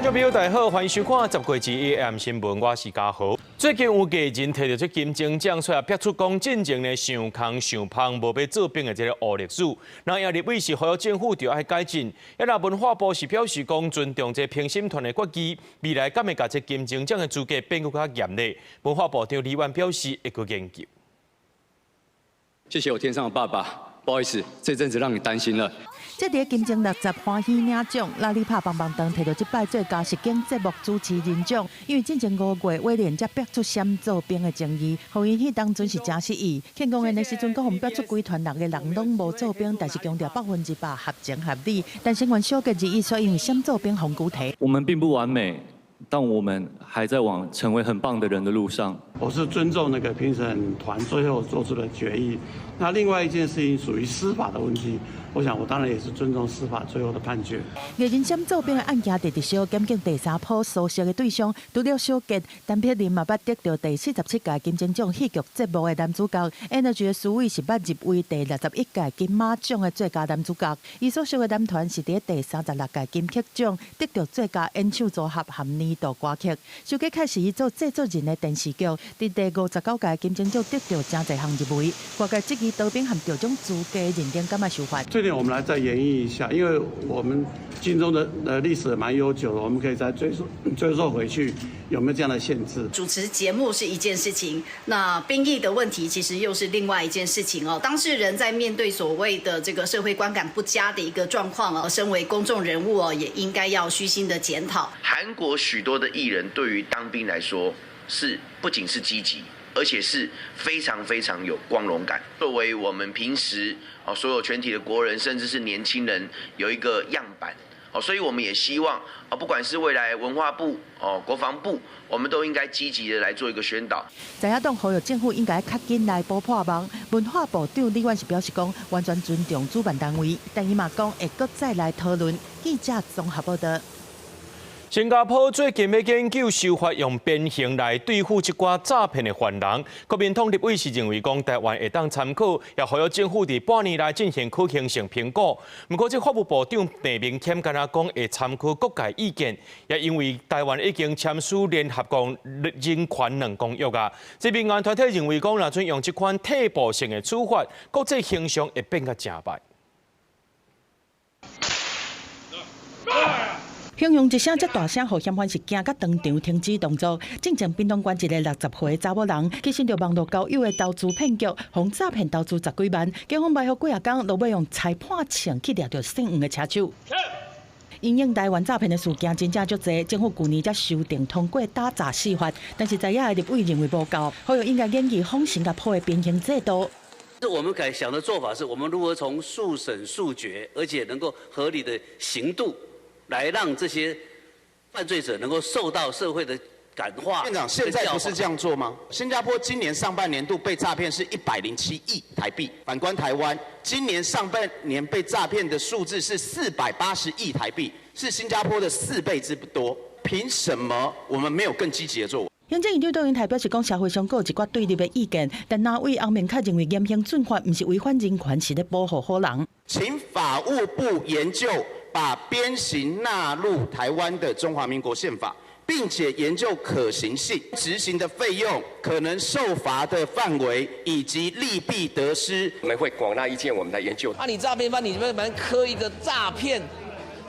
众朋友，大家好，欢迎收看10月之AM 新闻，我是嘉豪。最近有艺人摕到这金钟奖，所以逼出讲进前呢上空上胖，无要做兵的这个黑历史。那也立委是呼吁政府就要改进，也那文化部是表示讲尊重这评审团的决议，未来敢会把这金钟奖的资格变更较严厉。文化部长李万表示会去研究。谢谢我天上的爸爸，不好意思，这阵子让你担心了。 这伫金钟60欢喜领奖，拉力拍棒棒糖摕到这摆最佳实景节目主持人奖。因为进前5月威廉才逼出闪做兵的争议，互因迄当阵是真失意。庆功宴的时阵，阁互逼出规团6个人拢无做兵，但是强调100%合情合理。但新闻小结之一说，因为闪做兵红骨题。我们并不完美，但我们还在往成为很棒的人的路上。我是尊重那个评审团最后做出的决议。那另外一件事情属于司法的问题。 我想，我当然也是尊重司法最后的判决。艺人闪做兵的案件，直小检警第3波搜索的对象，除了小杰，陈柏霖嘛捌得到第47届金钟奖戏剧节目的男主角 ，Energy 的苏伟是捌入围第61届金马奖的最佳男主角。伊所属的男团是伫第36届金曲奖得到最佳演唱组合和年度歌曲。小杰开始以做制作人的电视剧，伫第59届金钟奖得到真侪项入围。外界质疑刀兵和调奖资格认定敢嘛受罚。 我们来再演绎一下，因为我们金钟的历史蛮悠久的，我们可以再追溯回去，有没有这样的限制？主持节目是一件事情，那兵役的问题其实又是另外一件事情哦。当事人在面对所谓的这个社会观感不佳的一个状况哦，身为公众人物哦，也应该要虚心的检讨。韩国许多的艺人对于当兵来说是不仅是积极。 而且是非常非常有光荣感，作为我们平时所有全体的国人，甚至是年轻人有一个样板所以我们也希望不管是未来文化部国防部，我们都应该积极的来做一个宣导。在野党呼吁政府应该较紧来补破网，文化部长李万是表示讲，完全尊重主办单位，但伊嘛讲会搁再来讨论。记者综合报道。 新加坡最近要研究修法用鞭刑来对付一寡诈骗的犯人。国民党立委是认为讲台湾会当参考，也呼吁政府伫半年内进行可行性评估。不过，这法务部长郑明谦敢若讲会参考各界意见，也因为台湾已经签署联合国人权2公约啊。这民间团体认为讲，若准用这款退步性的处罚，国际形象会变甲正歹。 形容一声这大声，互嫌犯是惊甲当场停止动作。正正滨东县一个60岁查某人，其实着网络交友的投资骗局，互诈骗投资10几万，警方卖好几啊天，都要用裁判枪去掠着姓黄的车手。因应台湾诈骗的事件真正足多，政府去年才修订通过打诈司法，但是在野的立委认为无够，呼吁应该研究仿新加坡的鞭刑制度。 我们改想的做法是，我们如何从速审速决，而且能够合理的刑度。 来让这些犯罪者能够受到社会的感化。院长，现在不是这样做吗？新加坡今年上半年度被诈骗是107亿台币，反观台湾，今年上半年被诈骗的数字是480亿台币，是新加坡的4倍之多。凭什么我们没有更积极的作为？ 行政院长杜英台表示，讲社会上各有一寡对立的意见，但哪位洪明凯认为严刑峻法不是违反人权，是在保护好人。请法务部研究把鞭刑纳入台湾的中华民国宪法，并且研究可行性、执行的费用、可能受罚的范围以及利弊得失。我们会广纳意见，我们来研究。你诈骗犯，你们磕一个诈骗，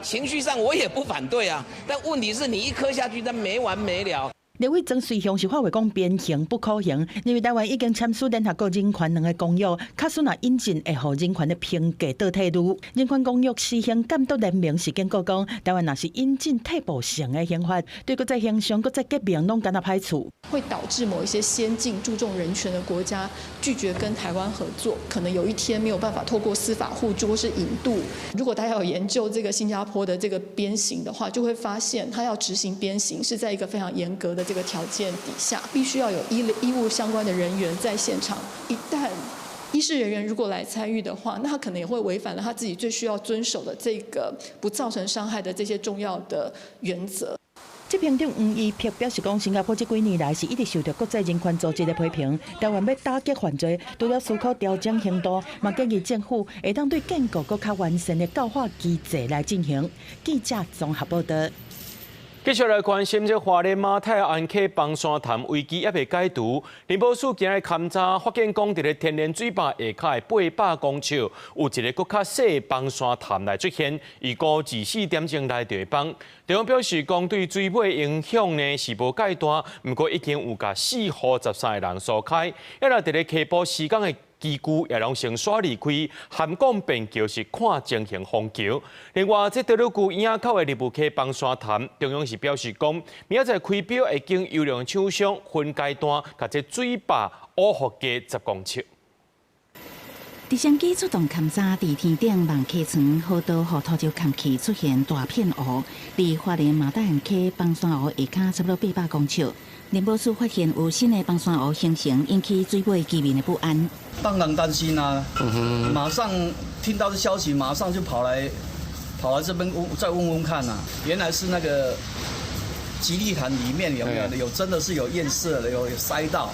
情绪上我也不反对啊，但问题是你一磕下去，它没完没了。 立委曾水雄是发话讲鞭刑不可行，因为台湾已经签署联合国人权2个公约，假使若引进会互人权的评价倒退路。人权公约施行监督联盟是警告讲，台湾若是引进退步性的刑法，对国际形象、国际革命拢敢若歹处。会导致某一些先进注重人权的国家拒绝跟台湾合作，可能有一天没有办法透过司法互助或是引渡。如果大家有研究这个新加坡的这个鞭刑的话，就会发现他要执行鞭刑是在一个非常严格的这个条件底下，必须要有医务相关的人员在现场。一旦医事人员如果来参与的话，那他可能也会违反了他自己最需要遵守的这个不造成伤害的这些重要的原则。这评长黄义撇表示讲，新加坡这几年来是一直受到国际人权组织的批评。台湾要打击犯罪，除了思考调整刑度，嘛建议政府会当对建构更较完善的教化机制来进行。记者综合报道。继续来关心这花莲马太安溪崩山潭危机也未解除。林保署今日勘查发现，讲伫咧天然水坝下骹的800公尺有一个更较细崩山潭来出现，预估24点钟内就会崩。地方表示，讲对水尾影响呢是无介大，不过已经有甲4户13个人疏开，也来伫咧溪埔施工的。机具也拢先刷离开，涵港便桥是看情形封桥。另外，这德鲁区影仔口的立务溪崩山潭，中央是表示讲，明仔载开标会经优良厂商分阶段，甲这水坝挖复加10公尺。直升机出动勘查，伫天顶望溪床好多河土石坎起出现大片湖，离花莲马大安溪崩山湖下骹差不多800公尺。林保署发现有新的崩山湖形成，引起水尾居民的不安。当然担心啊！马上听到这消息，马上就跑来这边再问看啊。原来是那个吉利潭里面有没有真的是有验色的，有塞到。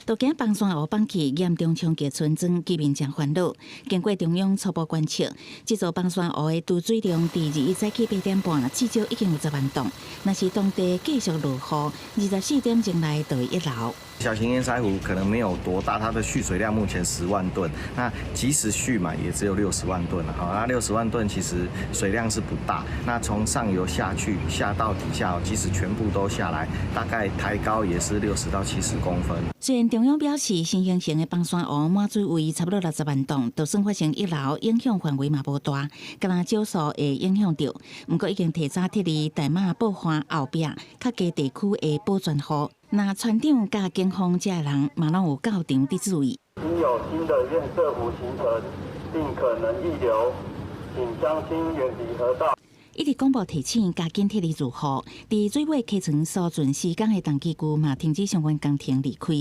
都惊崩山湖崩起，严重冲击村庄，居民真烦恼。经过中央初步观测，这座崩山湖的储水量，伫21早起8点半，至少已经有10万吨。若是当地继续落雨，24点钟内就会溢流。小型淹塞湖可能没有多大，它的蓄水量目前10万吨，那即使蓄满也只有60万吨了。好，那60万吨其实水量是不大。那从上游下去，下到底下，即使全部都下来，大概抬高也是60到70公分。虽然中央表示新形成的崩山湖满水位差不多60万吨，就算发生溢流，影响范围嘛无大，敢若少数会影响到。不过已经提早撤离大马爆发后壁较低地区的保全户。那船长甲警方这人嘛拢有到场伫注意。已有新的堰塞湖形成，并可能溢流，请乡亲远离河道。一直广播提醒加紧撤离入户，伫水尾溪床所巡施工的重机具嘛停止相关工程离开。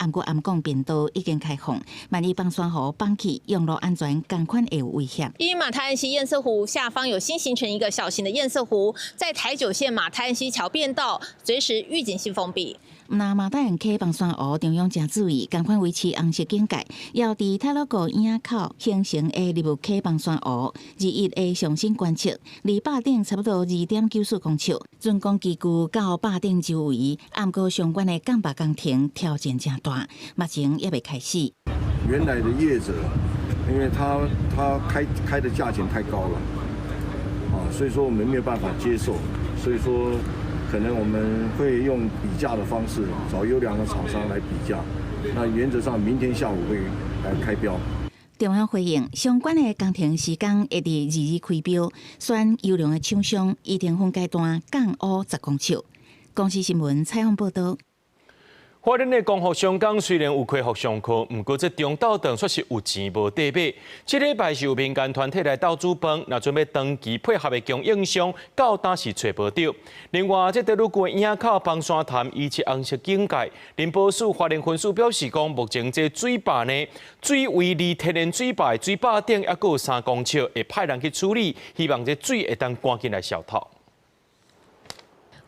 不过暗港便道已经开放，万一崩山湖崩起，用路安全同款会有危险。因为马太安溪堰塞湖下方有新形成一个小型的堰塞湖，在台九线马太安溪桥变道，随时预警性封闭。那马大安溪崩山湖中央正注意，同款维持红色警戒，要伫太鲁阁影仔口形成的立务溪崩山湖，21的上升观测，离坝顶差不多2.94公尺，准公机具到坝顶周围，不过相关的港坝工程挑战真大，目前也未开始。原来的业者，因为他开的价钱太高了，所以说我们没有办法接受，所以说。可能我们会用比价的方式，找优良的厂商来比价。那原则上，明天下午会来开标。中央回应，相关的工程施工会伫22开标，选优良的厂商，一定分阶段降污10公尺。公视新闻采访报道。花莲的光复商港虽然有开放上课，不过这中昼顿却是有钱无地买。这礼拜是有民间团体来斗煮饭，那准备长期配合的供应商，到单是找不到。另外，这德鲁区影仔口崩山潭依切红色警戒，林保署花莲分署表示讲，目前这水坝呢，水位离天然水坝的水坝顶还有3公尺，会派人去处理，希望这水会当赶紧来消透。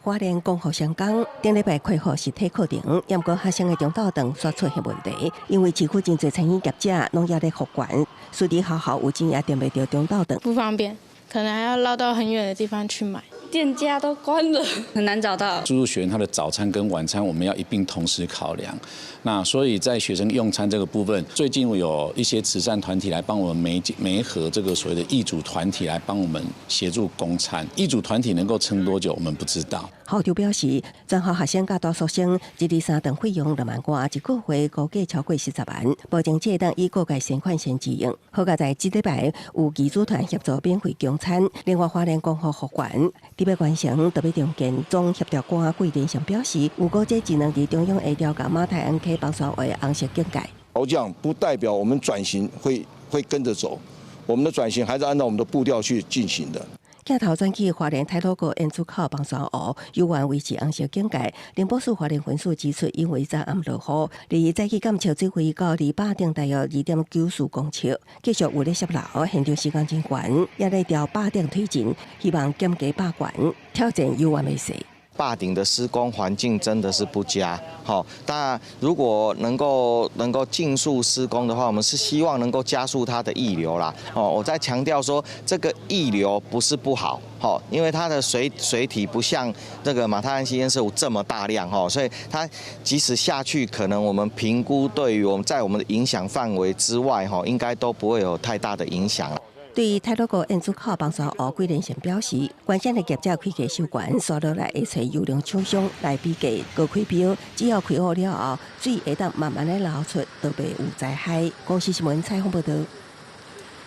花莲光复商港顶礼拜开放实体课程，不过学生的中昼顿煞出现问题，因为市区真侪餐饮业者拢也在复管，所以学校有钱也订不到中昼顿，不方便，可能还要绕到很远的地方去买。店家都关了，很难找到。住宿学员他的早餐跟晚餐我们要一并同时考量，那所以在学生用餐这个部分，最近有一些慈善团体来帮我们媒合这个所谓的义主团体来帮我们协助供餐。义主团体能够撑多久，我们不知道。校长表示，全校学生甲大学生1、2、3顿费用2万元，一个月估计超过40万，保证这当以各界先款先自用。好在在这礼拜有义主团协助免费供餐，另外花莲光复复管。特别关心特别重建总协调官桂田祥表示，如果这只能伫中央下调甲马太安溪崩山湖的红色警戒。调降不代表我们转型会跟着走，我们的转型还是按照我们的步调去进行的。镜头转去花莲太鲁阁堰出口崩山湖，有缘维持红色警戒。林保署花莲分署指出，因为早暗落雨，早起监测水位到离坝顶大约2.94公尺，继续有咧泄漏，现场时间真悬，也咧调坝顶推进，希望减加坝管，挑战有缘未遂。坝顶的施工环境真的是不佳。好，那如果能够尽速施工的话，我们是希望能够加速它的溢流啦。哦，我在强调说，这个溢流不是不好，好，因为它的水体不像这个马太安溪堰塞湖这么大量，哈，所以它即使下去，可能我们评估对于我们在我们的影响范围之外，哈，应该都不会有太大的影响。对于太鲁阁演出口帮山湖规连线表示，关键的业者开价收悬，刷落来会找优良厂商来比价高开标，只要开好了后，水会当慢慢的流出，都袂有灾害。公司新闻采访报道。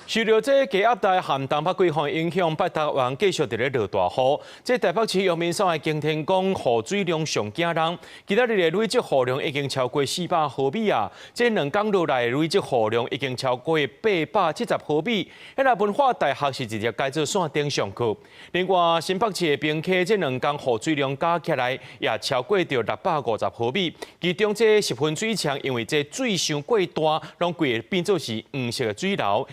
受到这低压带含东北季风影响，北台湾继续伫咧落大雨。这台北市阳明山的擎天宫雨水量上惊人，今仔日的累积雨量已经超过400毫米啊！这2天落来累积雨量已经超过870毫米。迄个文化大学是直接改做线顶上课。另外，新北市的平溪这2天雨水量加起来也超过着650毫米。其中这10分水墙因为这水伤过大，拢规个变做是黄色的水流。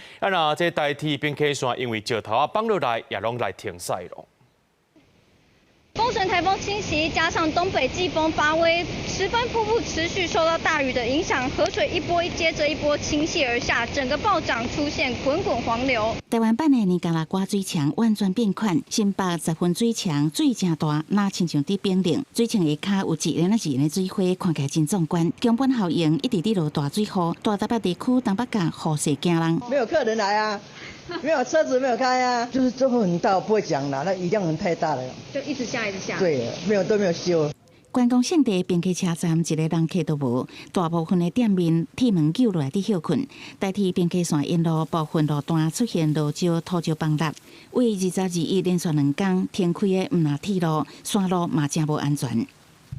这代替平溪线因为石头啊放落来，也拢来停驶咯。风神台风侵袭，加上东北季风发威，十分瀑布持续受到大雨的影响，河水一波接着一波倾泻而下，整个暴涨，出现滚滚黄流。台湾版的尼加拉瓜水墙完全变款，新北10分水墙水真大，那亲像伫冰冷，水墙下骹有一连的水花，看起来真壮观。强本效应一直伫落大水雨，大台北地区东北角雨势惊人。没有客人来啊。没有车子没有开啊，就是这会很大，不会讲啦，那雨量很太大了，就一直下一直下。对，都没有修。观光胜地平溪车站一个人客都无，大部分的店面铁门救落来伫休困，代替平溪线沿路部分路段出现路石、土石崩落。为22日连续2天停开的唔拿铁路，山路嘛真无安全。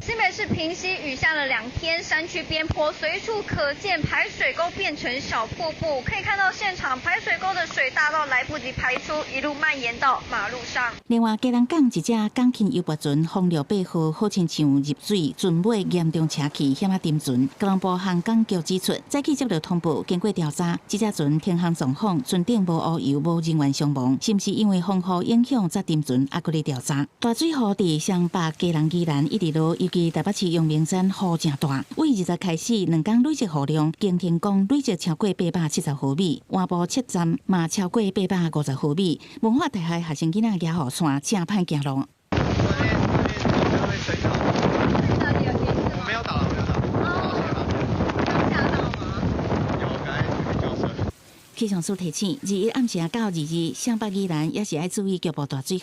新北市平溪雨下了2天，山区边坡随处可见排水沟变成小瀑布，可以看到现场排水沟的水大到来不及排出，一路蔓延到马路上。另外，基隆港一只港轻游驳船风流8号，好亲像入水，船尾严重车起，险啊沉船。高雄部航港局指出，早起接到通报，经过调查，这只船停航状况，船顶无污油，无人员伤亡，是不是因为风雨影响才沉船？还佫咧调查。大水雨伫湘北、基隆、宜兰一直落。尤其台北市阳明山雨真大，为20日开始2天累积雨量，擎天宫累积超过870毫米，换埔7站嘛超过850毫米。文化大学学生囡仔举雨伞正歹行路。气象署提醒，21暗时到22日，湘北宜兰也是要注意局部大水雨。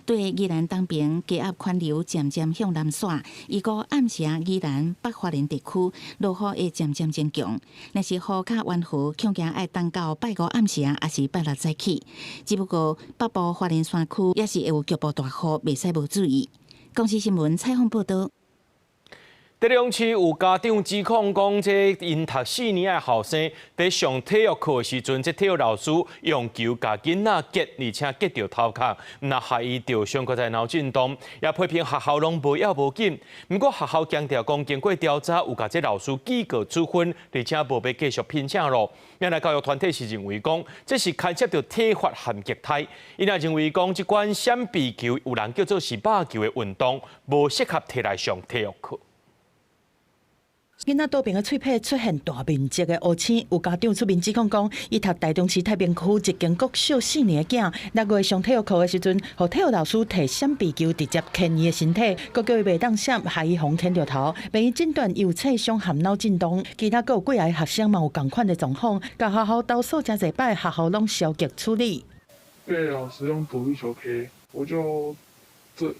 对宜兰东边低压环流渐渐向南甩，预估暗时宜兰北花莲地区落雨会渐渐增强。若是雨较温和，恐惊要等到拜5暗时还是拜6早起。只不过北部花莲山区也是会有局部大雨，袂使无注意。公司新闻采访报道。德隆市有家长指控讲，这因读4年的后生在上体育课的时阵，这体育老师用球甲囡仔击，而且击到头壳，那害伊受伤，搁在脑震荡，也批评学校拢无要无紧。不过学校强调讲，经过调查，有甲这老师记过处分，而且无要继续聘请咯。原来教育团体是认为讲，这是牵涉到体罚和虐待。因也认为讲，这款闪避球有人叫做是肉球的运动，无适合摕来上体育课。囡仔多边的喙皮出现大面积的乌青，有家长出面指控讲，伊读台中市太平区一间国小4年的囝，6月上体育课的时阵，互体育老师摕闪避球直接牵伊的身体，佮叫伊袂当闪，害伊红牵着头，被伊诊断有侧伤含脑震荡。其他佮有几个学生嘛有同款的状况，甲学校投诉真侪摆，学校拢消极处理。被老师用独立球 K， 我就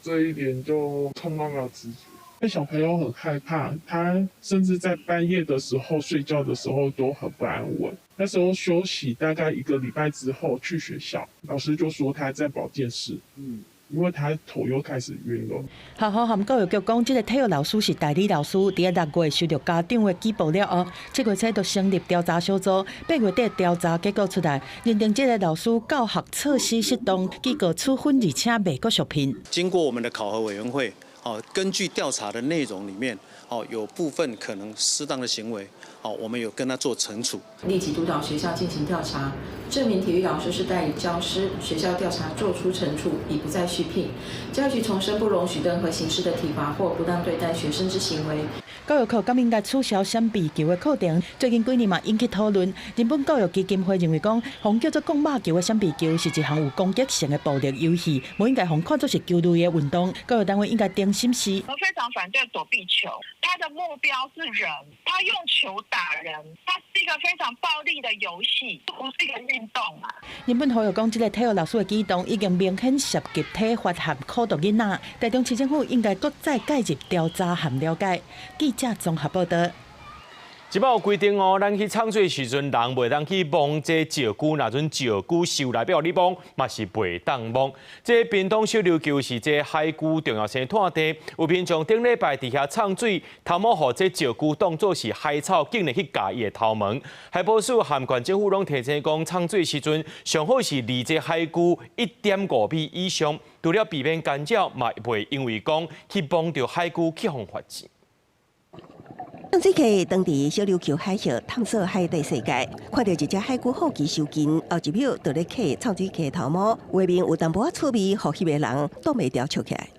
这一点就充满了自责。那小朋友很害怕，他甚至在半夜的时候睡觉的时候都很不安稳。那时候休息大概1个礼拜之后去学校，老师就说他在保健室，因为他头又开始晕了。学校和教育局讲，这个体育老师是代理老师，伫6月收到家长的举报了后，7月初就成立调查小组，8月底调查结果出来，认定这个老师教学措施失当，记过处分，而且未搁续聘。经过我们的考核委员会。根据调查的内容里面，有部分可能适当的行为，我们有跟他做惩处，立即督导学校进行调查，这名体育老师是代理教师，学校调查作出惩处，已不再续聘。教育局重申不容许任何形式的体罚或不当对待学生之行为。教育局敢应该取消闪避球的课程，最近几年嘛引起讨论。日本教育基金会认为讲，红叫做讲马球的闪避球是一项有攻击性的暴力游戏，无应该红看作是球类的运动。教育单位应该定心思。我非常反对躲避球，它的目标是人，他用球打人，它是一个非常暴力的游戏，不是一个运动啊。日本呼吁讲，这个体育老师的举动已经明显涉及体罚和苦毒囡仔，台中市政府应该搁再介入调查和了解。记者综合报道。即摆有规定哦，咱去唱水时阵，人袂当去摸这石龟，若阵石龟收来表你摸，嘛是袂当摸。这屏东小琉球是这海龟重要生态地，有民众顶礼拜伫遐唱水，头毛互这石龟当作是海草，竟然去夹伊的头毛。海保署含县政府拢提醒讲，唱水时阵上好是离这海龟1.5米以上，除了避免干扰，嘛袂因为讲去摸到海龟去互罚钱。唱水客当地小琉球海峡探索海底世界，看到一只海龟好奇收近，后一秒就咧揢唱水客头毛，画面有淡薄仔趣味，互翕的人挡袂牢笑起来。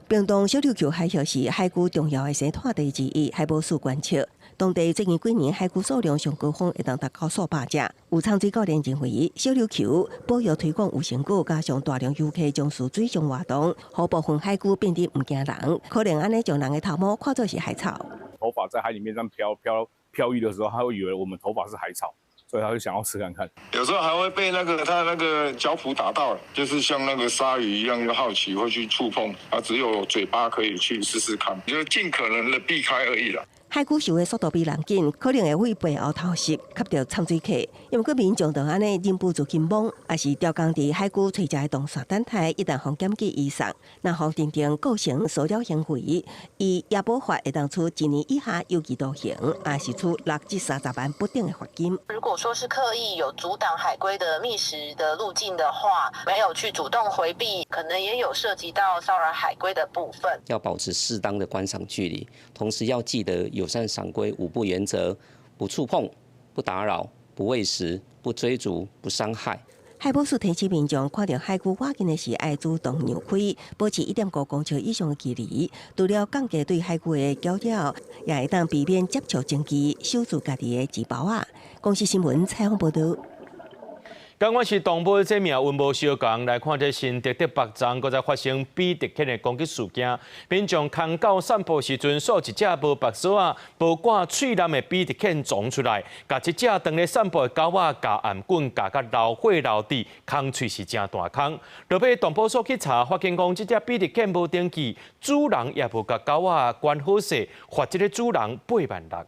屏东小琉球海峡是海龟重要的生态地之一，海保署观测。当地最近几年海龟数量上高峰会当达到数百只。有唱水教练认为，小琉球保育推广有成果，加上大量游客从事水上活动，让部分海龟变得唔惊人，可能安尼将人的头毛看作是海草。头发在海里面这样飘逸的时候，他会以为我们头发是海草。所以他就想要吃看看，有时候还会被他那个脚蹼打到，就是像那个鲨鱼一样，就好奇会去触碰，只有嘴巴可以去试试看，就尽可能的避开而已啦。海龟游的速度比人紧，可能会为背后偷食，吸到唱水客。因为个民众就安尼忍不住去摸，也是调工伫海龟垂食的动作等待，一旦互检举以上，那互认定构成骚扰行为，以野保法会当处1年以下有期徒刑，也是处6至30万不等的罚金。如果说是刻意有阻挡海龟的觅食的路径的话，没有去主动回避，可能也有涉及到骚扰海龟的部分。要保持适当的观赏距离，同时要记得友善赏龟5不原则：不触碰、不打扰、不喂食、不追逐、不伤害。海保署提醒民众，看到海龟挖紧的时，爱主动让开，保持1.5公尺以上的距离。除了降低对海龟的搅扰，也会当避免接触证据，守住家己的钱包啊。公视新闻采访报道。港湾市东部这名温无小港来看，这新竹北站，搁再发生比特犬的攻击事件。民众空狗散步时阵，数一只无白锁啊、无挂喙蓝的比特犬撞出来，甲一只当咧散步的狗仔夹颔棍夹到流血流滴，空喙是真大空。落尾东部所去查，发现讲这只比特犬无登记，主人也无甲狗仔管好势，罚这个主人8万6。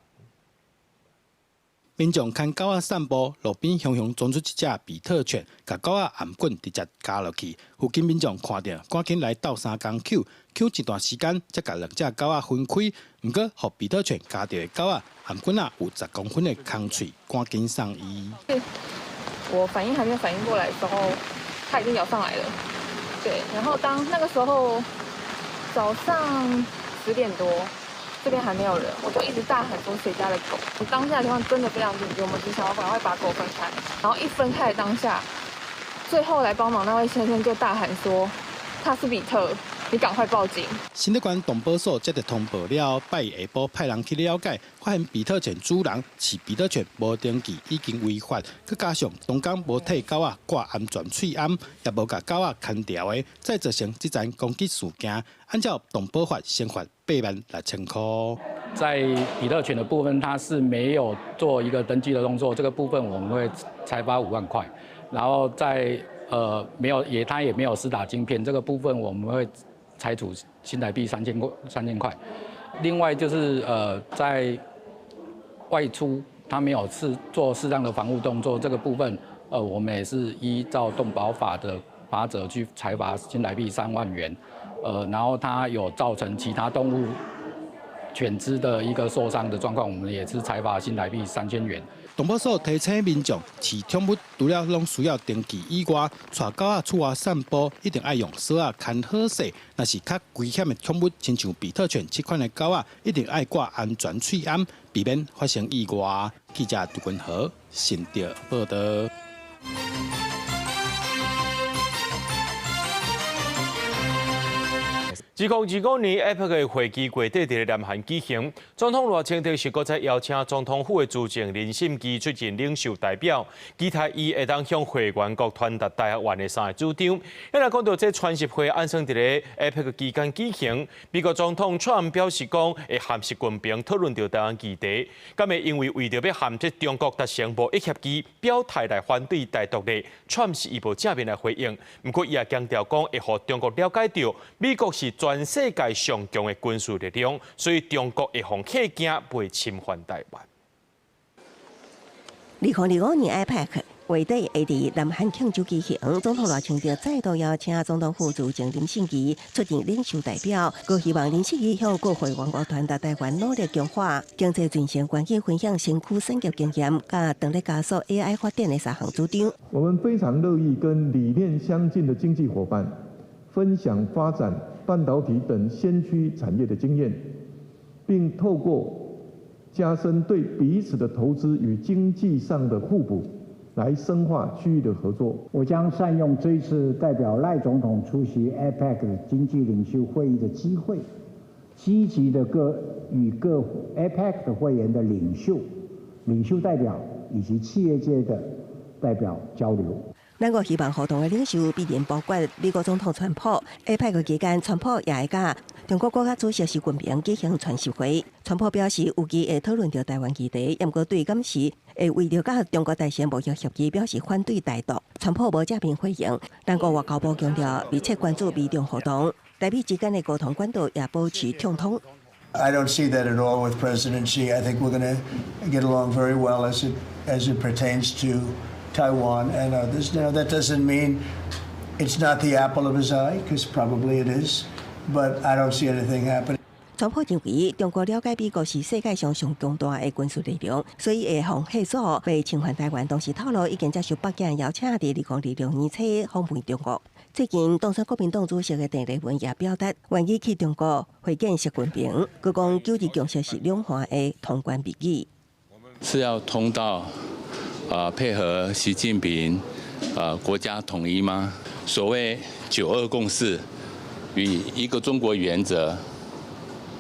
民众看狗仔散步，路边雄雄撞出一只比特犬，甲狗仔颔棍直接夹落去。附近民众看到，赶紧来斗3工揪一段时间，才甲2只狗仔分开。不过，互比特犬夹到的狗仔颔棍有10公分的空喙，赶紧送医。我反应还没有反应过来的时候，它已经咬上来了。对，然后那个时候早上10点多。这边还没有人，我就一直大喊说谁家的狗。我当下的情况真的非常紧急，我们只想要赶快把狗分开。然后一分开的当下，最后来帮忙那位先生就大喊说他是比特，你赶快报警。新竹县东保所接到通报了，拜下晡派人去了解，发现比特犬主人饲比特犬无登记，已经违法。佮加上东港无替狗仔挂安全喙罨，也无甲狗仔牵条的，再造成这桩攻击事件。按照动保法，先罚8万6千块。在比特犬的部分，它是没有做一个登记的动作，这个部分我们会裁罚5万块。然后在它也没有施打晶片，这个部分我们会裁处新台币3000块。另外就是在外出它没有做适当的防护动作，这个部分我们也是依照动保法的法则去裁罚新台币3万元。然后它有造成其他动物犬只的一个受伤的状况，我们也是裁罚新台币3000元。动保署提醒民众，饲宠物除了拢需要登记以外，带狗仔出外散步一定要用锁啊看好势。若是较危险的宠物，亲像比特犬这款的狗仔，一定要挂安全喙安，避免发生意外。记者杜君和新竹报道。2025年 APEC 的会期月底伫南韩举行，总统赖清德是搁再邀请总统府的主席林信基出任领袖代表，期待伊会当向会员国传达大学院的3个主张。咱来讲到这传习会按算伫咧 APEC 期间举行，美国总统川表示讲会和习近平讨论到台湾议题，敢会因为为着要和这中国达成无一协议，表态来反对台独立，川是伊无正面来回应。不过伊也强调讲会互中国了解到美国是全世界上强的军事力量，所以中国会防客惊，袂侵犯台湾。2025年 APEC 月底会伫南韩庆州举行，总统赖清德再度邀请总统府主席林信基出任领袖代表，佮希望林信基向各会员国传达台湾努力强化经济转型，关键分享新区产业经验，甲动力加速 AI 发展的3项主张。我们非常乐意跟理念相近的经济伙伴分享发展半导体等先驱产业的经验，并透过加深对彼此的投资与经济上的互补，来深化区域的合作。我将善用这一次代表赖总统出席 APEC 经济领袖会议的机会，积极的与各 APEC 的会员的领袖代表以及企业界的代表交流。咱个希望活动的领袖必然包括美国总统川普。APEC 期间，川普也会甲中国国家主席习近平举行传习会。川普表示有机会讨论到台湾议题，不过对今时会为了甲中国达成无效协议表示反对台独。川普无正面回应，咱个外交部强调密切关注美中活动，台美之间的沟通管道也保持畅通。I don't see that at all with President Xi. I think we're going to get along very well as it pertains to Taiwan and others. Now, that doesn't mean it's not the apple of his eye, because probably it is, but I don't see anything happening. 川普认为，中国了解美国是世界上上强大的军事力量，所以会防吓阻被侵犯台湾。同时透露已经接受北京邀请，伫2026年初访问中国。最近，当选国民党主席的郑丽文也表达愿意去中国会见习近平，佮讲9日共识是两岸的通关密语。是要通到配合习近平国家统一吗？所谓9·2共识与一个中国原则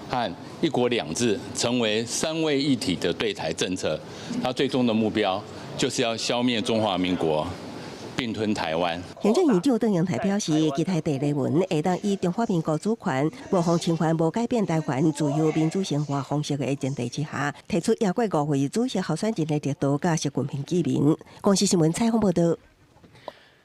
和一国两制成为3位一体的对台政策，它最终的目标就是要消灭中华民国，并吞台湾。行政院长邓英台表示，期待郑丽文会当以中华民国主权、无妨侵犯、无改变台湾自由民主生活方式的前提之下，提出亚过5位主席候选人的力度，甲习近平见面。公视新闻采访报道。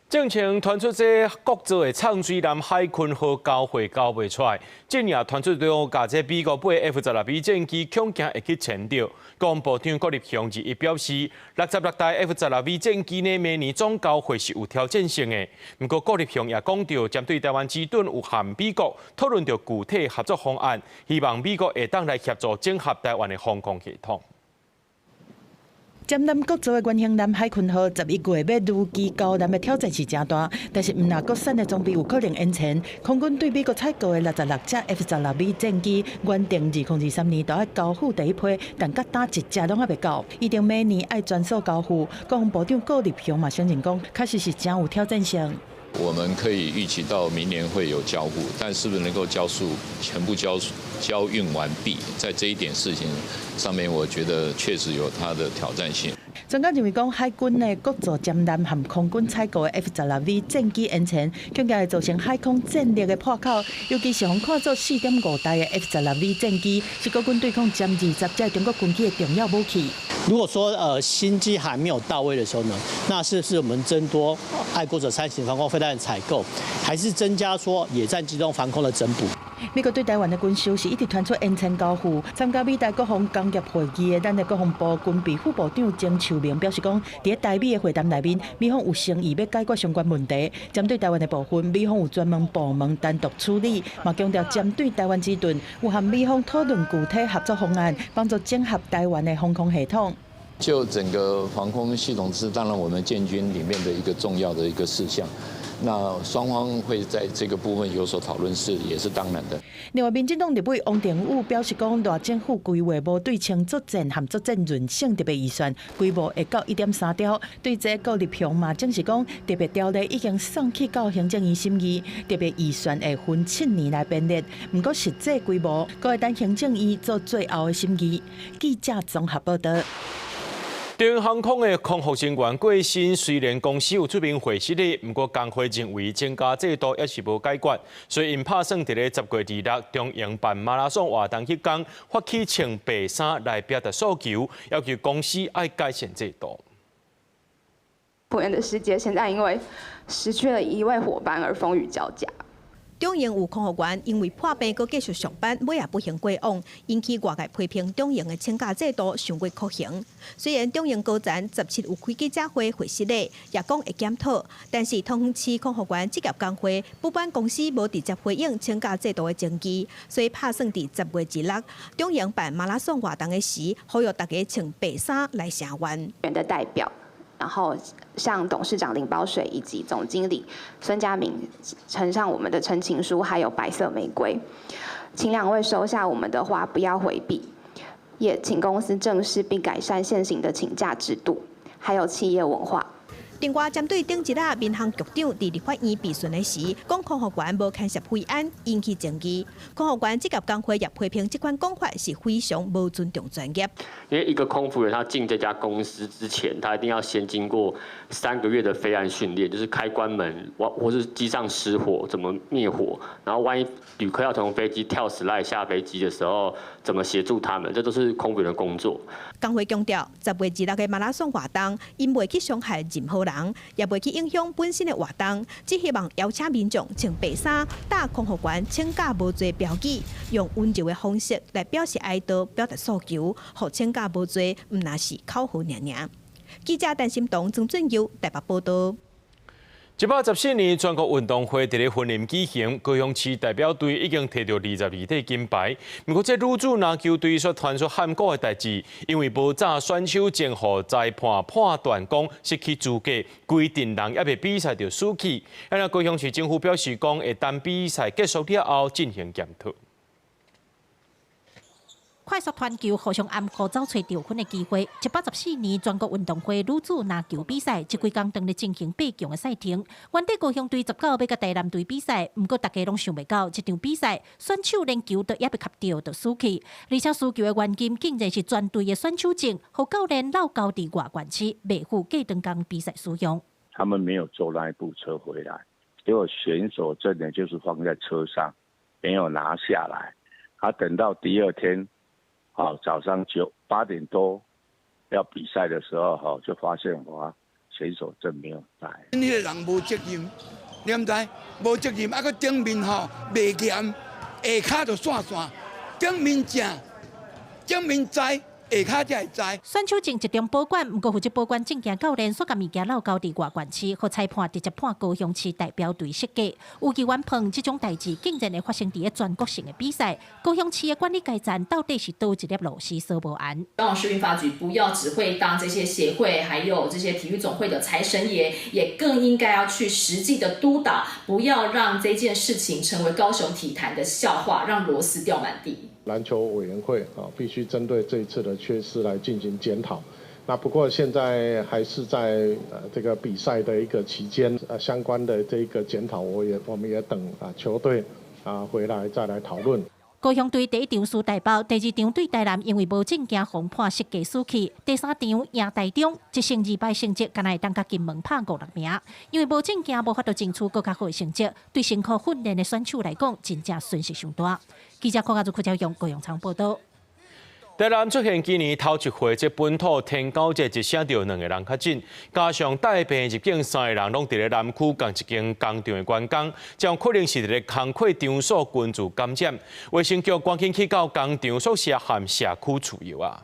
政情传出这国造的畅水南海鲲号交会交袂出来，近日传出中甲这美国买 F-16战机恐惊会去签到。国防部长郭立雄日表示，66台 F-16战机呢，明年总交会是有挑战性的。不过郭立雄也讲到，针对台湾之盾有和美国讨论到具体合作方案，希望美国会当来协助整合台湾的防空系统。占南国造的原型南海鲲号11月要入机高南的挑战是真大，但是唔那国产的装备有可能延前。空军对美国采购的66架 F-16战机，原定2023年就要交付第一批，但甲打一架拢还未到，一定明年爱全数交付。国防部长郭立雄嘛相信讲，确实是真有挑战性。我们可以预期到明年会有交付，但是不是能够全部交运完毕，在这一点事情上面，我觉得确实有它的挑战性。专家认为讲，海军的国造舰南和空军采购的 F-16V 战机延前，恐惊会造成海空战力的破口。尤其是互看作4.5台的 F-16V 战机，是国军对抗歼20这中国军机的重要武器。如果说新机还没有到位的时候呢，那是不是我们增多爱国者3型防空飞弹的采购，还是增加说野战机动防空的增补？美国对台湾的军售是一直传出延前交付。参加美台国防工业会议的咱的国防部军备副部长曾秋明表示讲，伫台美的会谈内面，美方有诚意要解决相关问题。针对台湾的部分，美方有专门部门单独处理，嘛强调针对台湾之盾，有和美方讨论具体合作方案，帮助整合台湾的防空系统。就整个防空系统是当然我们建军里面的一个重要的一个事项。那双方会在这个部分有所讨论，也是当然的。另外，民进党立委王定宇表示讲，若政府规划无对称作战和作战韧性特别预算，规模会到1.3兆。对这个立场嘛，正是讲特别条例已经送去到行政院审议，特别预算会分7年来编列。不过实际规模，阁会等行政院做最后的审议。记者综合报道。中央航空的空服人员过身，虽然公司有出面回失的，不过工会认为增加制度也是无解决，所以因打算伫咧10月26日中央办马拉松活动迄天，发起穿白衫来表达诉求，要求公司爱改善制度。不远的世界现在因为失去了一位伙伴而风雨交加。中营有空服员因为破病，搁继续上班，尾也不行过往，引起外界批评中营的请假制度太过酷刑。虽然中营高层17有开记者会回释咧，也讲会检讨，但是通风市空服员职业工会不满公司无直接回应请假制度的争议，所以打算伫10月16日中营办马拉松活动的时，呼吁大家穿白衫来声援。人的代表。然后向董事长林宝水以及总经理孙家明呈上我们的陈情书，还有白色玫瑰，请2位收下我们的话，不要回避，也请公司正视并改善现行的请假制度，还有企业文化。另外，针对顶一日民航局长伫立法院备询的时，讲空服员无牵涉弊案，引起争议。空服员职业工会也批评这款讲法是非常无尊重专业。因为一个空服员他进这家公司之前，他一定要先经过3个月的飞安训练，就是开关门或是机上失火怎么灭火，然后万一旅客要从飞机跳slide下飞机的时候，怎么协助他们，这都是空服员的工作。工会强调，10月26日的马拉松活动，因袂去伤害任何人，也袂去影响本身的活动，只希望邀请民众穿白衫，打空服员请假无罪标语，用温柔的方式来表示哀悼、表达诉求，互请假无罪，唔那是口号尔尔。记者陈心东、曾俊佑台北报道。114年全国运动会伫咧云林举行，高雄市代表队已经摕到22块金牌。不过，这女子篮球队所传出喊过的代志，因为无早选手前互裁判判断讲失去资格，规定人也未比赛就输去。那高雄市政府表示讲，会等比赛结束了后进行检讨。快速传球互相暗号找找得分的机会。114年全国运动会女子篮球比赛，这几天当日进行8强的赛程。原底高雄队19要甲台南队比赛，不过大家拢想袂到，这场比赛选手连球都也被卡掉，就输去。而且输球的原因竟然是全队的选手证，和教练老高伫外馆区未负过长工比赛使用。他们没有坐那一部车回来，结果选手证呢就是放在车上，没有拿下来。他等到第2天。早上8点多要比赛的时候，就发现选手证没有带。那个人无责任，你唔知？无责任，啊个顶面未严，下骹就散，顶面正，顶面在。下骹才会知。选手证集中保管，不过负责保管证件教练所甲物件漏交伫外馆区，和裁判直接判高雄市代表队失格。有议员碰这种代志，竟然会发生伫咧全国性的比赛。高雄市的管理改站到底是倒一粒螺丝说无安？高雄市运发局不要只会当这些协会，还有这些体育总会的财神爷，也更应该要去实际的督导，不要让这件事情成为高雄体坛的笑话，让螺丝掉满地。篮球委员会必须针对这一次的缺失来进行检讨。那不过现在还是在这个比赛的一个期间，相关的这个检讨，我们也等球队回来再来讨论。高雄队第1场输大包，第2场对台南因为无证件红判失格输去，第3场赢台中，1胜2败成绩，敢若会当甲金门拍5-6名。因为无证件无法度争取更较好的成绩，对辛苦训练的选手来讲，真正损失上大。记者柯家族柯兆勇高雄场报道。台南出现今年头一回，这本土天狗节只写到2个人确诊，加上带病入境3个人拢伫咧南区共一间工厂的员工，将可能是伫咧工课场所群聚感染。卫生局赶紧去到工厂宿舍和社区处游啊。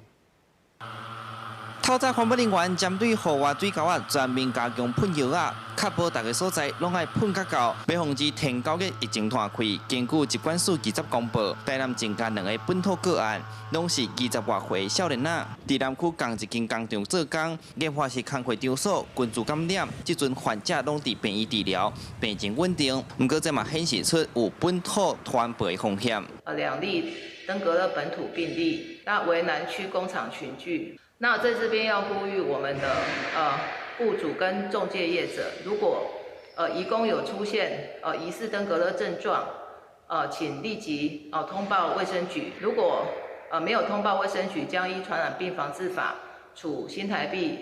透早环保人员针对户外水沟全面加强喷药确保大家所在拢爱喷较够，要防止天9月疫情摊开。根据疾管署20公布，台南增加2个本土个案，拢是20外岁少年仔。伫南区同一间工厂做工，研发是工课场所群聚感染，即阵患者拢伫病院治疗，病情稳定。不过这嘛显示出有本土传播的风险。2例登革热本土病例，那为南区工厂群聚。那在这边要呼吁我们的雇主跟仲介业者，如果移工有出现疑似登革热症状，请立即通报卫生局。如果没有通报卫生局，将依传染病防治法处新台币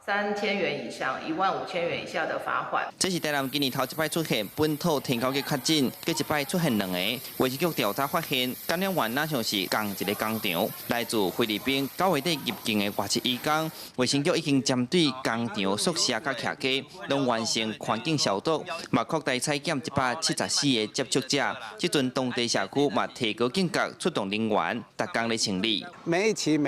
3000元以上15000元以下的罚款。这是台南今年头一摆出现本土天9月确诊，隔一摆出现2个。卫生局调查发现，感染源哪像是同一个工厂，来自菲律宾9月底入境的外籍移工。卫生局已经针对工厂宿舍甲徛家，拢完成环境消毒，嘛扩大采检174个接触者。即阵当地社区嘛提高警觉，出动人员，逐工来清理。每一期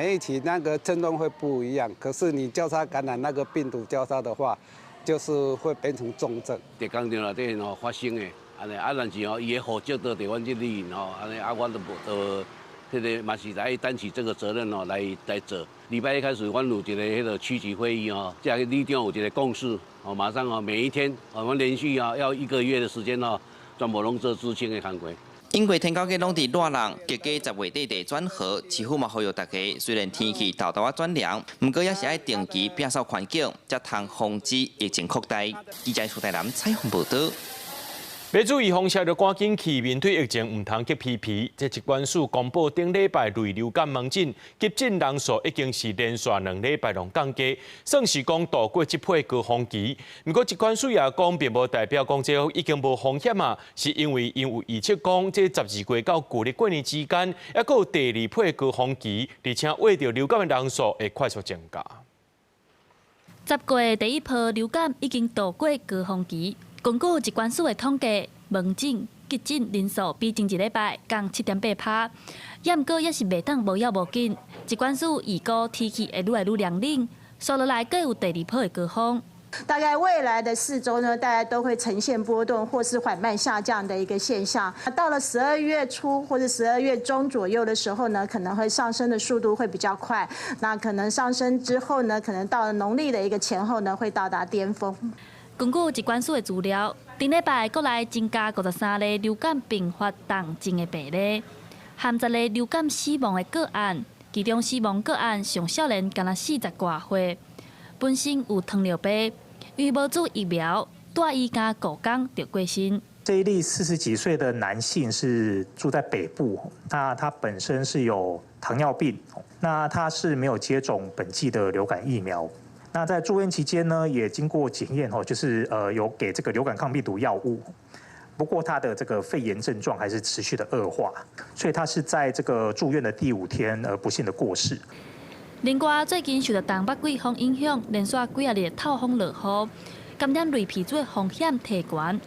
那个症状会不一样，可是你交叉感染。那个病毒交叉的话，就是会变成重症。在工厂内底发生的，安尼但是伊的户籍都伫阮这里安尼我都迄个嘛是来担起这个责任来做。礼拜一开始，阮有一个迄个区级会议这个里长有一个共识马上每一天我们连续要1个月的时间全部拢做知青的工作。因为天9月拢伫热人，结果10月底地转好，市府嘛呼吁大家，虽然天气豆豆转凉，不过也是爱定期摒扫环境，才通防止疫情扩大。记者苏台南采访报道。要注意风险，就赶紧去面对疫情，唔通急皮皮。这疾管署公布，顶礼拜类流感门诊急诊人数已经是连续2礼拜拢降低，算是讲度过这波高峰期。不过疾管署也讲，并无代表讲这已经无风险是因为预测讲这12月到旧历过年之间，还佫有第2波高峰期，而且为着流感的人数会快速增加。10月第1波流感已经度过高峰期。根据疾管署的统计，门诊急诊人数比前一礼拜降7.8%，不过也是袂当无要无紧。疾管署预估天气会愈来愈凉冷，接落来更有第2波的高峰。大概未来的4周呢，大概都会呈现波动或是缓慢下降的一个现象。到了12月初或者12月中左右的时候呢，可能会上升的速度会比较快。那可能上升之后呢，可能到了农历的一个前后呢，会到达巅峰。根据疾管署的资料，顶礼拜国内增加53例流感并发重症的病例，含10例流感死亡的个案，其中死亡个案上少年敢若40多岁，本身有糖尿病，因为无注疫苗，带医加5天就过身。这一例40几岁的男性是住在北部，那他本身是有糖尿病，那他是没有接种本季的流感疫苗。那在住院期间呢，也经过检验就是有给这个流感抗病毒药物，不过他的这个肺炎症状还是持续的恶化，所以他是在这个住院的第5天不幸的过世。另外，最近受到东北季风影响，连续几日透风落雨，感染类鼻疽风险提悬。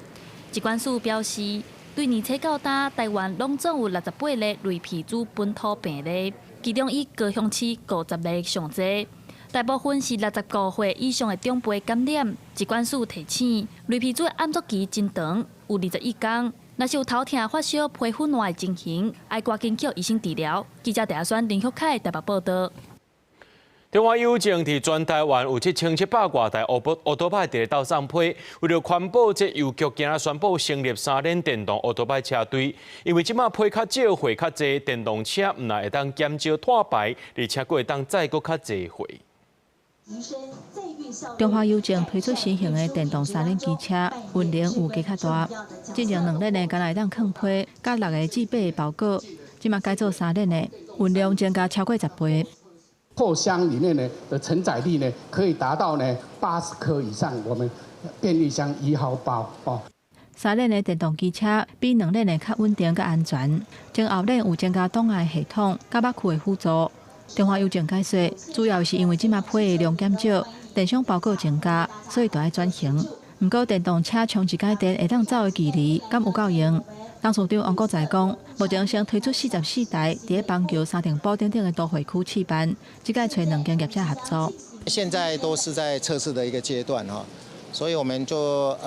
疾管署表示，对年初到今，台湾拢总有68例类鼻疽本土病例，其中以高雄市50例上侪。大部分是69岁以上的长辈感染。疾管署提醒，类鼻疽暗作期真长，有21天。若是有头痛、发烧、皮肤烂的情形，爱赶紧叫医生治疗。记者陈选林旭凯台北报道。中华邮政伫全台湾有7700多台乌托派伫斗上批，为了环保，这邮局今仔宣布成立3轮电动乌托派车队，因为即马批较少、货较侪，电动车唔但会当减少碳排，而且佫会当载佫较侪货。中华邮政推出新型的电动3轮机车，运量有加较大。之前2轮的敢会当放批，甲6个至8个包裹，即马改做3轮的，运量增加超过10倍。后箱里面的承载力可以达到80颗以上，我们便利箱1号包3轮的电动机车比2轮的较稳定、较安全。前后轮有增加档案系统、甲目库的辅助。中华邮政解说，主要是因为即马批的量减少，电箱包裹增加，所以就要转型。不过电动车长时间电会当走的距离，敢有够用？董事长王国才讲，目前先推出44台伫邦桥、沙田堡等等的都会区试办，即届找2间业者合作。现在都是在测试的一个阶段哈，所以我们就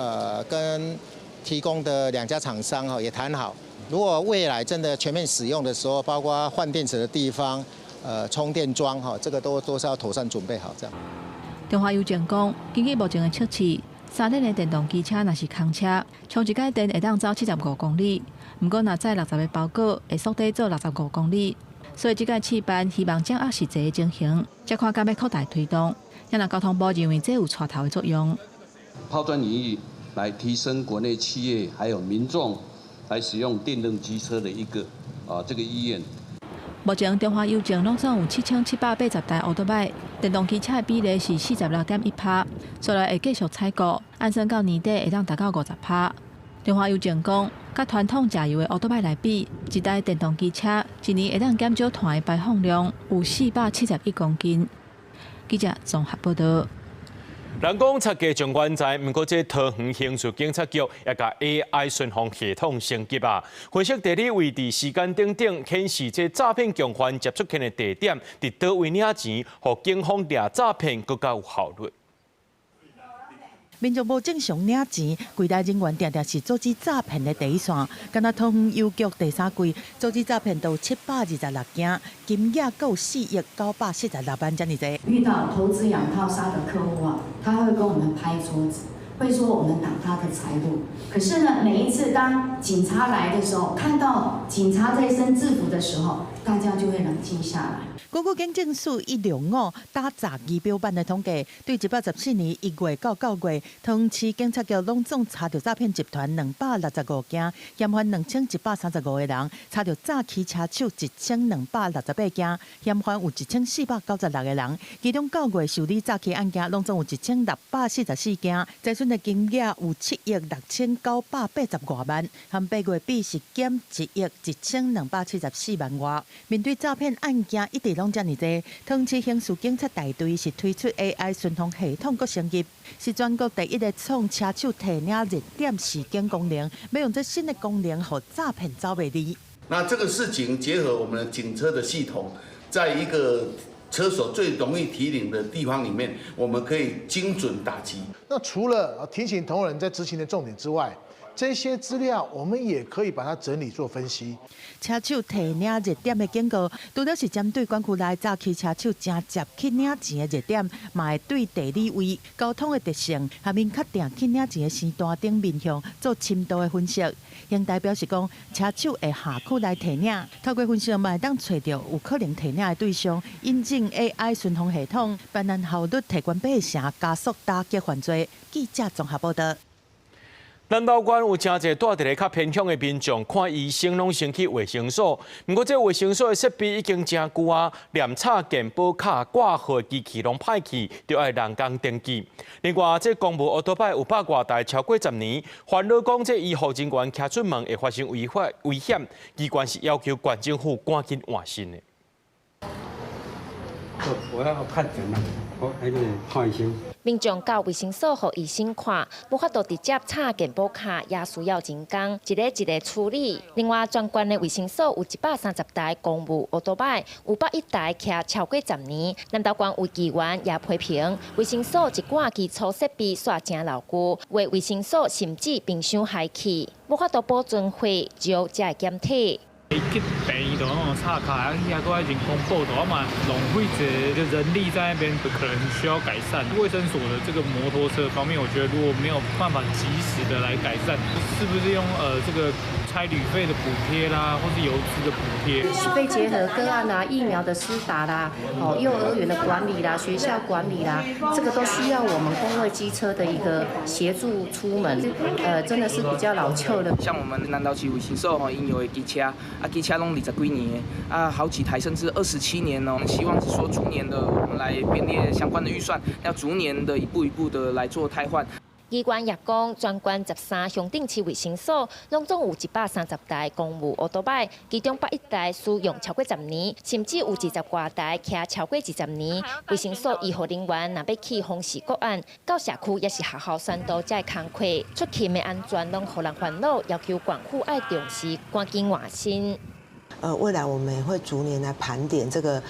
跟提供的2家厂商哈也谈好，如果未来真的全面使用的时候，包括换电池的地方、充电桩哈，这个都是要妥善准备好这样。中华邮政讲，根据目前的测试，3轮的电动机车若是空车，充一届电会当走75公里，不过若载60个包裹，会缩短做65公里。所以这届试办希望掌握实际的情形，才看敢要扩大推动。也让交通部认为这有带头的作用。抛砖引玉，来提升国内企业还有民众来使用电动机车的一个这个意愿。目前中华邮政拢总有7780台奥多麦，电动机车的比例是46.1%，将来会继续采购，按算到年底会当达到50%。中华邮政讲，甲传统柴油的奥多麦来比，一台电动机车一年会当减少碳的排放量有471公斤。记者综合报道。人讲拆家将关在，不过这桃园刑事警察局也甲 AI 巡防系统升级啊，分析地理位置、时间等等，显示这诈骗共犯接触的地点伫倒位领钱，互警方抓诈骗更加有效率。民众无正常领钱，柜台人员常常是阻止诈骗的第一线。敢若桃园邮局第3季阻止诈骗到726件，金额够4亿946万这么多。遇到投资养套杀的客户啊，他会跟我们拍桌子，会说我们挡他的财路。可是呢，每一次当警察来的时候，看到警察这一身制服的时候，大家就会冷静下来。高局警政署105打杂仪表办的统计，对114年1月到9月，桃园市警察局拢总查到诈骗集团265件，嫌犯2135个人，查到诈欺车手1268件，嫌犯有1496个人，其中9月受理诈欺案件拢总有1644件，财损的金额有7亿6980多万，和8月比是减1亿1274万外。面对诈骗案件一直拢遮尔多，桃园市刑事警察大队是推出 AI 巡防系统搁升级，是全国第一个创车手提领热点时间功能，要用这新的功能，互诈骗走袂离。那这个事情结合我们的警车的系统，在一个车手最容易提领的地方里面，我们可以精准打击。那除了提醒同仁在执行的重点之外，这些资料我们也可以把它整理做分析。车手提领热点的警告，除了是针对管区内诈欺车手正接去领钱的热点，嘛会对地理位、交通的特性，下面确定去领钱的时段等面向做深度的分析。邢代表示讲，车手会下区来提领，透过分析嘛会当找到有可能提领的对象，引进 AI 巡防系统，办案效率提高8成，加速打击犯罪。记者综合报道。南投县有真侪住伫咧较偏乡的民众，看医生拢先去卫生所。不过，这卫生所的设备已经真旧啊，连插健保卡挂号机器拢歹去，就要人工登记。另外，这公务奥多拜有100多台，超过10年，烦恼讲这医护人员徛出门会发生危险，机关是要求县政府赶紧换新的。我要看诊啊，我还得看医生。民众到卫生所互医生看，无法度直接插健保卡，也需要人工一个一个处理。另外，全县的卫生所有130台公务奥多拜，501台徛超过10年。南投县有议员也批评卫生所一寡基础设备煞真老旧，为卫生所甚至冰箱害气，无法度保存费就才会减退。去病院就那种插卡，遐搁爱人工报道嘛，浪费一个人力在那边，可能需要改善。卫生所的这个摩托车方面，我觉得如果没有办法及时的来改善，是不是用这个差旅费的补贴啦，或是油资的补贴？被结合个案啦、疫苗的施打啦、幼儿园的管理啦、学校管理啦，这个都需要我们公卫机车的一个协助出门。真的是比较老旧的。像我们南投市卫生所因有的机车。机车拢20几年好几台甚至27年哦。希望是说逐年的我们来编列相关的预算，要逐年的一步一步的来做汰换。机关也讲，全县13乡镇市卫生所，拢总有130台公务奥多摆，其中81台使用超过10年，甚至有20多台徛超过20年。卫生所医护人员若要去访视个案，到社区也是学校宣导才会工课，出勤的安全拢互人烦恼，要求管府爱重视，赶紧换新。未来我们也会逐年来盘点这个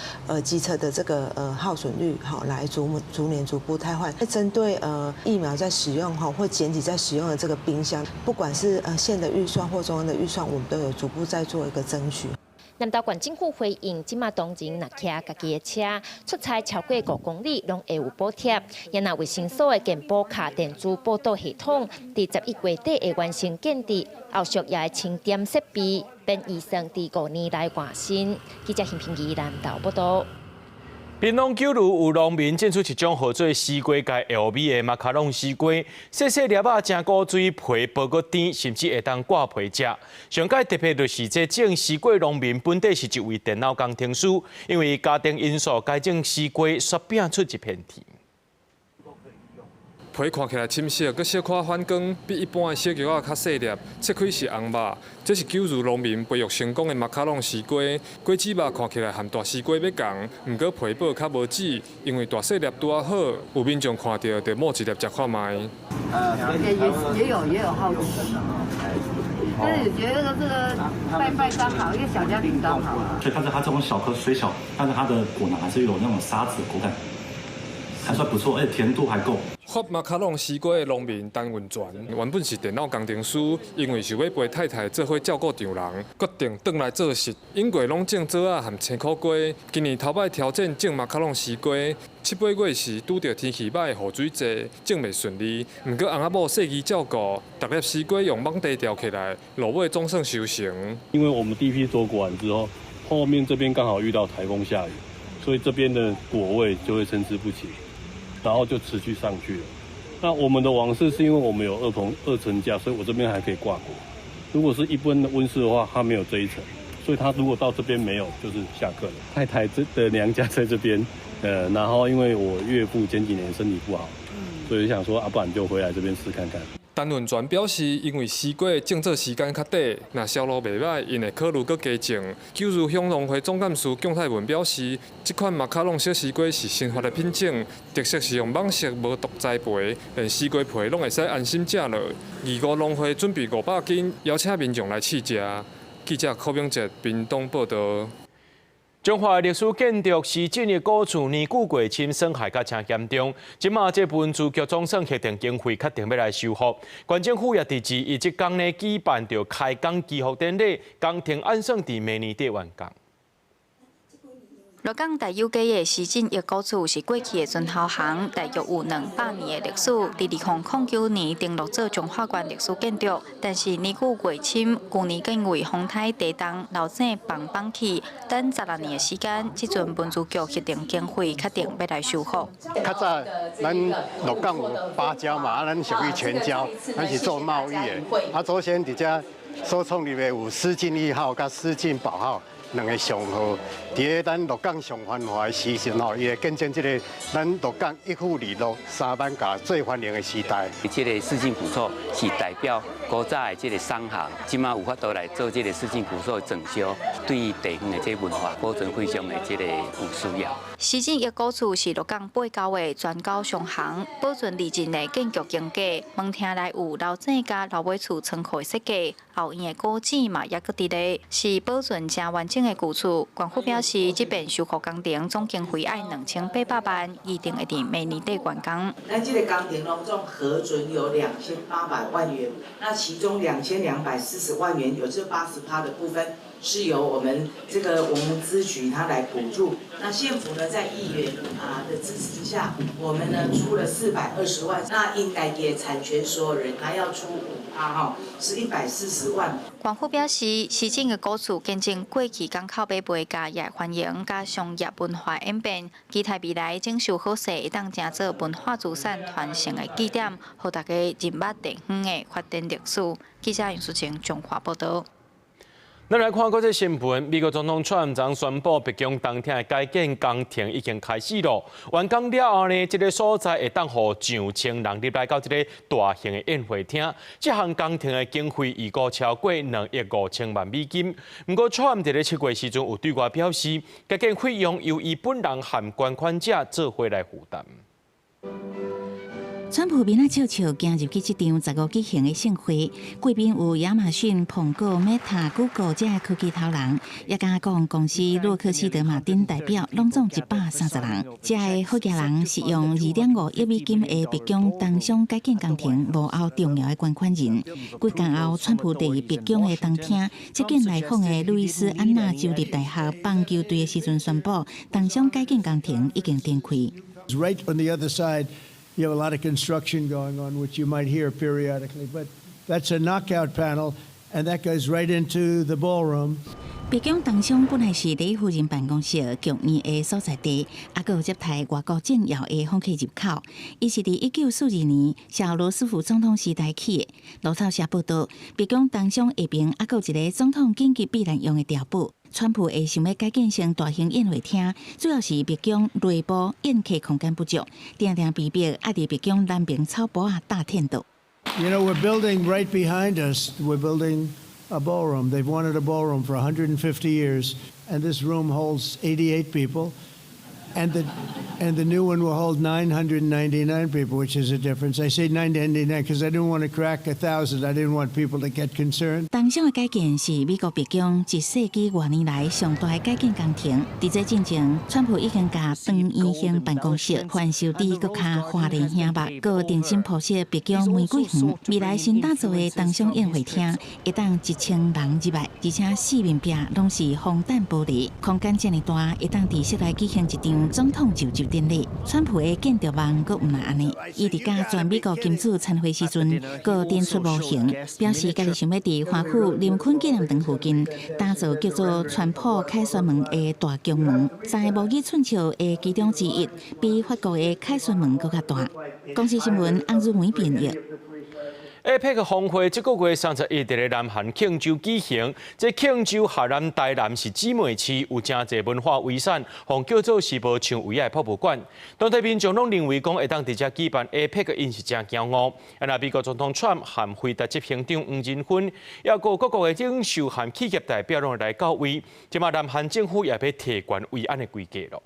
机车的这个耗损率，好，来逐年逐步汰换。针对疫苗在使用或检体在使用的这个冰箱，不管是县的预算或中央的预算，我们都有逐步在做一个争取。南投县政府回应，即马当前若骑家己的车出差超过5公里，拢会有补贴。也若卫生所的健保卡电子报到系统，伫11月底会完成建设，后续也会清点设备，并预算伫5年内完成。记者邢平仪南投报道。槟榔九如有农民种出一种号做西瓜界 LV 的马卡龙西瓜，细细粒仔正古水，皮薄个甜，甚至会当挂皮食。上届特别就是这种西瓜农民本地是一位电脑工程师，因为家庭因素，该种西瓜煞变出一片天。皮看起来深色，佮小可反光，比一般的小叶仔较细粒，切开是红肉。这是九如农民培育成功的马卡龙西瓜。果子肉看起来和大西瓜要同，毋过皮薄较无籽，因为大细粒拄啊好。有民众看到就摸一粒食看卖。也有好奇，但是也觉得这个拜刚好，一个小家庭刚好。所以它这种小颗虽小，但是它的果囊还是有那种沙子口感。还算不错，而且甜度还够。发马卡龙西瓜的农民陈文全原本是电脑工程师，因为想要陪太太做伙照顾丈人，决定转来做事。因过拢种枣仔和青苦瓜，今年头摆挑战种马卡龙西瓜。7、8月时拄到天气歹，雨水济，种袂顺利。毋过翁仔某细意照顾，逐粒西瓜用网地吊起来，落尾总算收成。因为我们第一批收果完之后，后面这边刚好遇到台风下雨，所以这边的果味就会参差不齐。然后就持续上去了。那我们的网室是因为我们有二层架，所以我这边还可以挂果。如果是一般的温室的话，它没有这一层，所以它如果到这边没有，就是下课了。太太的娘家在这边，然后因为我岳父前几年身体不好，所以想说不然就回来这边试看看。陈文全表示，因为西瓜种植时间较短，若销路袂歹，因会考虑搁加种。九如乡农会总干事姜泰文表示，这款马卡龙小西瓜是新发的品种，特色是用网式无毒栽培，连西瓜皮拢会使安心食落。25农会准备500斤，邀请民众来试食。记者柯明哲屏东报道。中华历史建筑市镇的古厝年久过深，损害较真严重。即马这文书局总算核定经费，确定要来修复。县政府也伫2日即天呢举办着开工祈福典礼，工程按算伫明年底完工。鹿港大有街的市镇一古厝是过去的巡校行，大约有200年的历史。伫2009年登录做中华县历史建筑，但是年久过深，去年因为风台地动，楼顶放起，等16年的时间，即阵文书局核定经费，确定要来修复。较早咱鹿港有8交嘛，咱属于全交，咱是做贸易的。祖先伫遮所创立的有思进1号甲思进宝号。2个上号，伫个咱鹿港上繁华的时阵伊会见证这个咱鹿港一府二路3万家最繁荣的时代。这个四进古厝是代表古早的这个商行，即马有法度来做这个四进古厝的整修，对地方的这文化保存非常的这个有需要。市镇一古厝是鹿港8交的全高商行，保存历尽的建筑经过，门厅内有老井甲老尾厝仓库设计，后院的古井嘛也搁伫咧，是保存真完整的古厝。县府表示，这边修复工程总经费要2800万，预定会伫明年底完工。咱这个工程当中核准有2800万元，那其中2240万元有这80%的部分。是由我们资局它来补助，那县府呢在议员的支持之下，我们呢出了420万，那应该也产权所有人还要出5%是140万。县府表示，市镇的古厝见证过去港口买卖家业繁荣加商业文化演变，期待未来整修好势，会当成做文化资产传承的据点，互大家认捌地方的发展历史。记者杨淑晴综合报道。咱来看国际新闻，美国总统川普宣布，北京当天的改建工程已经开始了。完工了后呢，这个所在会当互上千人入来到这个大型的宴会厅。这项工程的经费预估超过2亿5千万美金。不过，川普在7月时阵有对外表示，改建费用由伊本人和捐款者做伙来负担。川普面啊笑笑行入去这场15举行的盛会，贵宾有亚马逊、苹果、Meta、Google 这些科技头人，也加讲公司洛克希德马丁代表，拢总130人。这个好家人是用2.5亿美金的白宫东商改建工程幕后重要的捐款人。几天后，川普在白宫的当天接见来访的路易斯安那州立大学棒球队的时阵，宣布东商改建工程已经展开。Right on the other side. You have a lot of construction going on, which you might hear periodically, but that's a knockout panel, and that goes right into the ballroom. 白宫东商本来是第一夫人办公室局院的所在地，还有接待外国政要的访客入口。伊是伫1942年小罗斯福总统时代起的。路透社报道，白宫东商下边还有一个总统紧急避难用的碉堡。川普会想要改建成大型宴会厅，主要是白宫内部宴客空间不足，常常被逼爱伫白宫南边草坡啊大天道。You know, we're building right behind us. We're building a ballroom. They've wanted a ballroom for 150 years, and this room holds 88 people. And the new one will hold 999 people, which is a difference. I say 999 because I didn't want to crack 1,000. I didn't want people to get concerned. 东商的改建是美国白宫1世纪多年来上大的改建工程。伫这进前，川普已经把长圆形办公室换修伫搁较华丽显目，搁重新铺设白宫玫瑰园。未来新打造的东商宴会厅，会当1000人入来，而且四面壁拢是防弹玻璃，空间这么大，会当伫室内举行一场总统就职典礼。川普的建筑梦阁毋若安尼，伊伫甲全美国金主参会时阵，阁展出模型，表示家己想要伫华府林肯纪念堂附近打造叫做川普凯旋门的大宫门，3个无语寸笑的其中之一，比法国的凯旋门阁较大。公司新闻洪如梅编译。APEC 峰会这个月31日在南韩庆州举行。这庆州、河南、台南是姊妹市，有真侪文化遗产，互叫做是无像唯一的博物馆。当地民众拢认为讲会当伫遮举办 APEC， 因是真骄傲。那美国总统川普和回答执行长黄仁勋，也各国的领袖和企业代表拢来到位。即马南韩政府也要提悬慰安的规格咯。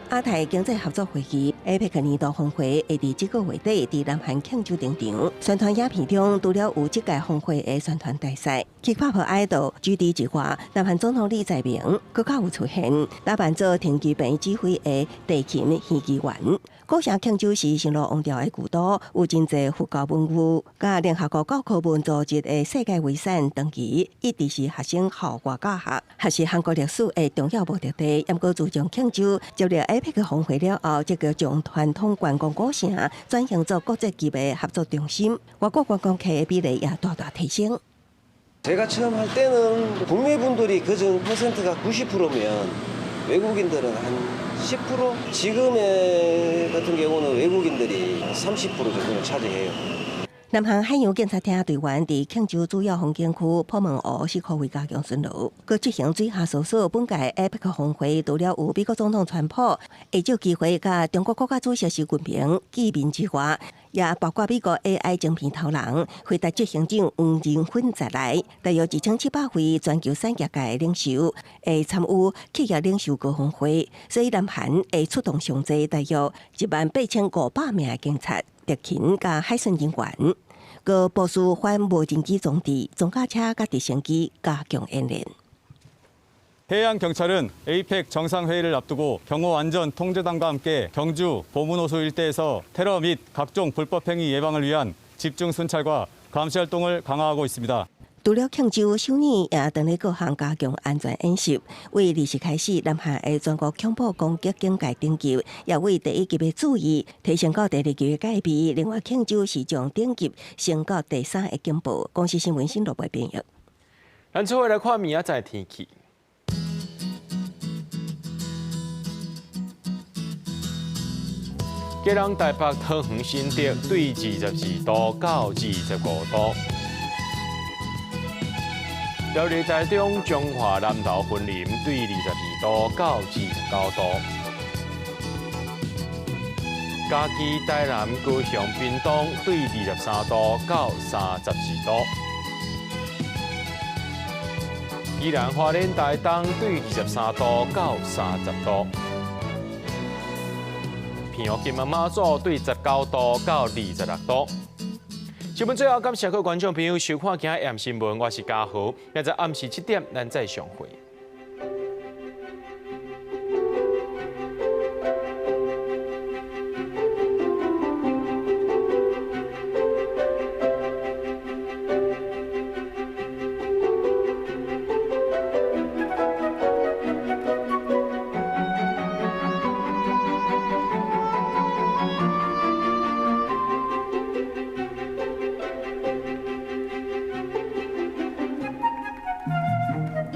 亚太经济合作会议 APEC 年度峰会会伫这个月底伫南韩庆州登场。宣传影片中除了有这届峰会的宣传大赛 ，K-pop idol 举地之外，南韩总统李在明更较有出现，打扮做天气病指挥的地勤戏剧员。古城庆州是新罗王朝的古都，有真侪佛教文物，甲联合国教科文组织的世界遗产登记，一直是学生校外教学，还是韩国历史的重要目的地。不过自从庆州接了 APEC 峰会了后，这个将传统观光古城转型做国际级的合作中心，外国观光客的比例也大大提升。 제가 처음 할 때는 국내 분들이 그중 퍼센트가 90%면 외국인들은 한 10%? 지금의 같은 경우는 외국인들이 30% 정도를 차지해요. 南韩海洋检察厅队员伫庆州主要风景区普门湖4号位加强巡逻，佮执行水下搜索。本届 APEC 峰会除了有美国总统川普会借机会甲中国国家主席习近平见面之外，也包括美国 AI 晶片头人回答执行长黄仁勋在内，大约1700位全球产业界领袖会参与企业领袖高峰会，所以南韩会出动上济大约18500名的警察。 特勤甲海巡人员，佮部署反无人机装置、装甲车甲直升机加强演练。 해양경찰은 APEC 정상회의를 앞두고 경호안전통제단과 함께 경주, 보문호수 일대에서 테러 및 각종 불법행위 예방을 위한 집중 순찰과 감시 활동을 강화하고 있습니다. 除了庆州，首年也等咧各项加强安全演习。为20日开始，南韩的全国恐怖攻击警戒等级也为第1级的注意提升到第2级的戒备。另外，庆州是将等级升到第3个警报。公司新闻新罗北编译。咱最后来看明仔载天气。 吉隆台北桃园新竹对22度到25度。了日台中中华南投云林对22度到29度，嘉义台南高雄屏东对23度到32度，宜兰花莲台东对23度到30度，平湖金门马祖对19度到26度。新闻最后，感谢各位观众朋友收看今日AM新闻，我是嘉豪。明仔暗时7点，咱再相会。